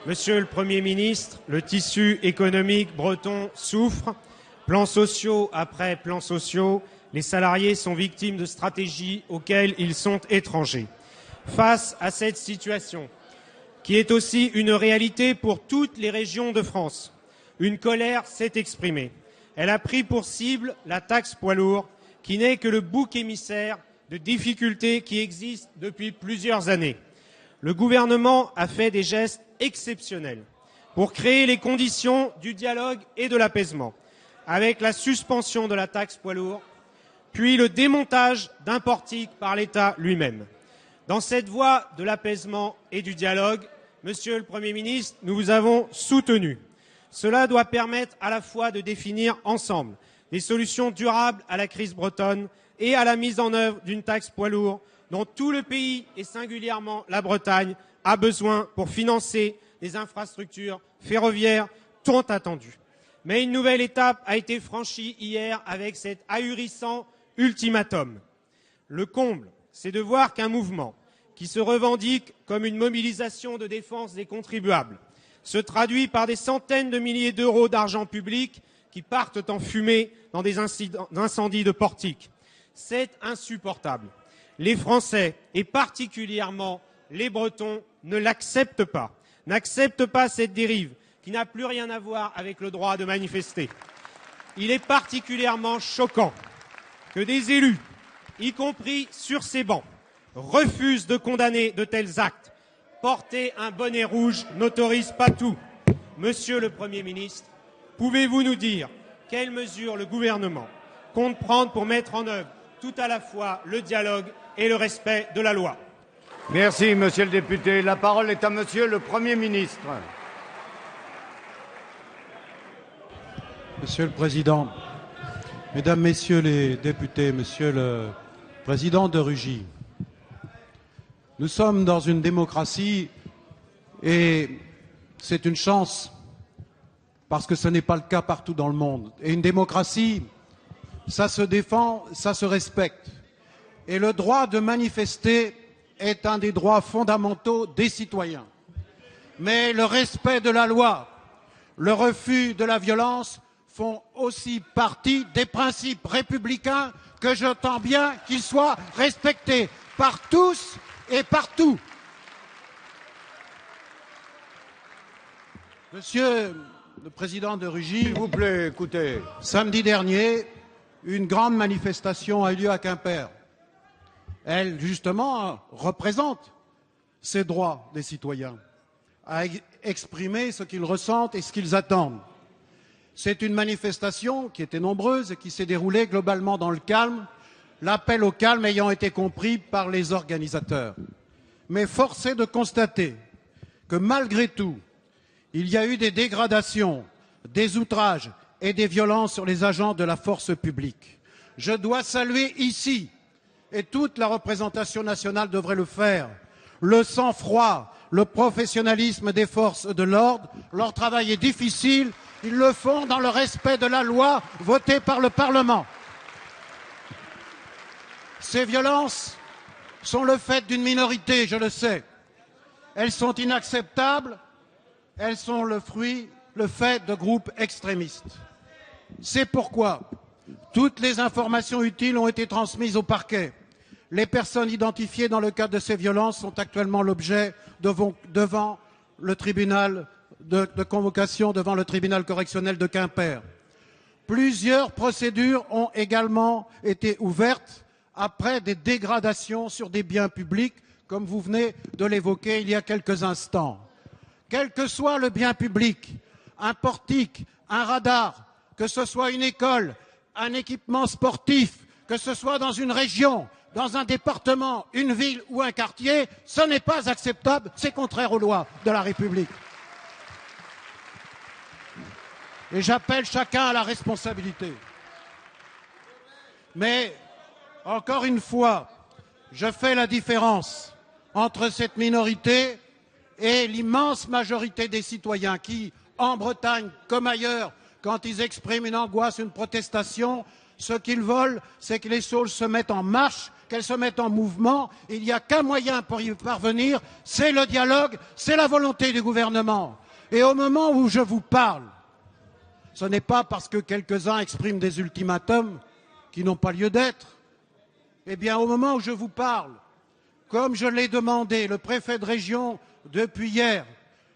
Monsieur le Premier ministre, le tissu économique breton souffre. Plans sociaux après plans sociaux, les salariés sont victimes de stratégies auxquelles ils sont étrangers. Face à cette situation, qui est aussi une réalité pour toutes les régions de France, une colère s'est exprimée. Elle a pris pour cible la taxe poids lourd, qui n'est que le bouc émissaire de difficultés qui existent depuis plusieurs années. Le gouvernement a fait des gestes exceptionnels pour créer les conditions du dialogue et de l'apaisement, avec la suspension de la taxe poids lourd, puis le démontage d'un portique par l'État lui-même. Dans cette voie de l'apaisement et du dialogue, Monsieur le Premier ministre, nous vous avons soutenu. Cela doit permettre à la fois de définir ensemble des solutions durables à la crise bretonne et à la mise en œuvre d'une taxe poids lourd dont tout le pays, et singulièrement la Bretagne, a besoin pour financer des infrastructures ferroviaires tant attendues. Mais une nouvelle étape a été franchie hier avec cet ahurissant ultimatum. Le comble, c'est de voir qu'un mouvement qui se revendique comme une mobilisation de défense des contribuables se traduit par des centaines de milliers d'euros d'argent public qui partent en fumée dans des incendies de portiques. C'est insupportable. Les Français, et particulièrement les Bretons, ne l'acceptent pas. N'acceptent pas cette dérive qui n'a plus rien à voir avec le droit de manifester. Il est particulièrement choquant que des élus, y compris sur ces bancs, refusent de condamner de tels actes. Porter un bonnet rouge n'autorise pas tout. Monsieur le Premier ministre, pouvez-vous nous dire quelles mesures le gouvernement compte prendre pour mettre en œuvre tout à la fois le dialogue et le respect de la loi? Merci, monsieur le député. La parole est à monsieur le Premier ministre. Monsieur le Président, Mesdames, Messieurs les députés, Monsieur le Président de Rugy, nous sommes dans une démocratie et c'est une chance parce que ce n'est pas le cas partout dans le monde. Et une démocratie, ça se défend, ça se respecte. Et le droit de manifester est un des droits fondamentaux des citoyens. Mais le respect de la loi, le refus de la violence font aussi partie des principes républicains que j'entends bien qu'ils soient respectés par tous et partout. Monsieur le Président de Rugy, S'il vous plaît, écoutez. Samedi dernier, une grande manifestation a eu lieu à Quimper. Elle, justement, représente ces droits des citoyens, à exprimer ce qu'ils ressentent et ce qu'ils attendent. C'est une manifestation qui était nombreuse et qui s'est déroulée globalement dans le calme, l'appel au calme ayant été compris par les organisateurs. Mais force est de constater que malgré tout, il y a eu des dégradations, des outrages et des violences sur les agents de la force publique. Je dois saluer ici, et toute la représentation nationale devrait le faire, le sang-froid, le professionnalisme des forces de l'ordre. Leur travail est difficile, ils le font dans le respect de la loi votée par le Parlement. Ces violences sont le fait d'une minorité, je le sais. Elles sont inacceptables, elles sont le fait de groupes extrémistes. C'est pourquoi toutes les informations utiles ont été transmises au parquet. Les personnes identifiées dans le cadre de ces violences sont actuellement l'objet devant le tribunal de convocation devant le tribunal correctionnel de Quimper. Plusieurs procédures ont également été ouvertes après des dégradations sur des biens publics, comme vous venez de l'évoquer il y a quelques instants. Quel que soit le bien public, un portique, un radar, que ce soit une école, un équipement sportif, que ce soit dans une région, dans un département, une ville ou un quartier, ce n'est pas acceptable, c'est contraire aux lois de la République. Et j'appelle chacun à la responsabilité. Mais, encore une fois, je fais la différence entre cette minorité et l'immense majorité des citoyens qui, en Bretagne comme ailleurs, quand ils expriment une angoisse, une protestation, ce qu'ils veulent, c'est que les choses se mettent en marche qu'elle se mette en mouvement. Il n'y a qu'un moyen pour y parvenir, c'est le dialogue, c'est la volonté du gouvernement. Et au moment où je vous parle, ce n'est pas parce que quelques-uns expriment des ultimatums qui n'ont pas lieu d'être. Eh bien, au moment où je vous parle, comme je l'ai demandé, le préfet de région, depuis hier,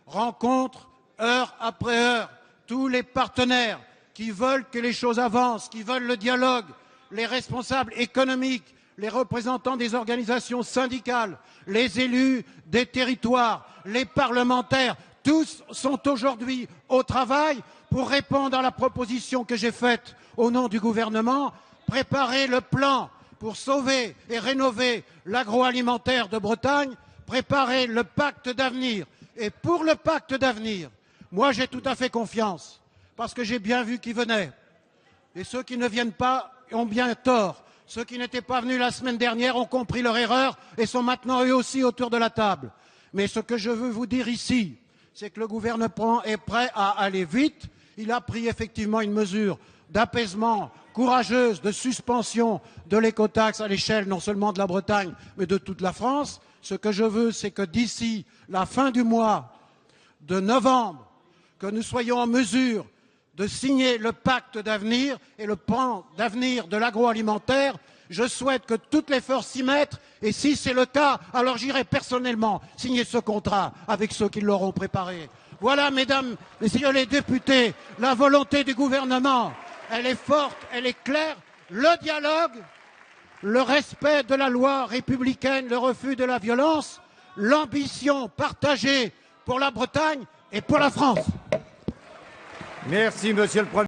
rencontre heure après heure tous les partenaires qui veulent que les choses avancent, qui veulent le dialogue, les responsables économiques, les représentants des organisations syndicales, les élus des territoires, les parlementaires, tous sont aujourd'hui au travail pour répondre à la proposition que j'ai faite au nom du gouvernement, préparer le plan pour sauver et rénover l'agroalimentaire de Bretagne, préparer le pacte d'avenir. Et pour le pacte d'avenir, moi j'ai tout à fait confiance, parce que j'ai bien vu qui venait. Et ceux qui ne viennent pas ont bien tort. Ceux qui n'étaient pas venus la semaine dernière ont compris leur erreur et sont maintenant eux aussi autour de la table. Mais ce que je veux vous dire ici, c'est que le gouvernement est prêt à aller vite. Il a pris effectivement une mesure d'apaisement courageuse, de suspension de l'écotaxe à l'échelle non seulement de la Bretagne, mais de toute la France. Ce que je veux, c'est que d'ici la fin du mois de novembre, que nous soyons en mesure de signer le pacte d'avenir et le plan d'avenir de l'agroalimentaire. Je souhaite que toutes les forces s'y mettent et si c'est le cas, alors j'irai personnellement signer ce contrat avec ceux qui l'auront préparé. Voilà, mesdames, messieurs les députés, la volonté du gouvernement. Elle est forte, elle est claire. Le dialogue, le respect de la loi républicaine, le refus de la violence, l'ambition partagée pour la Bretagne et pour la France. Merci, Monsieur le Premier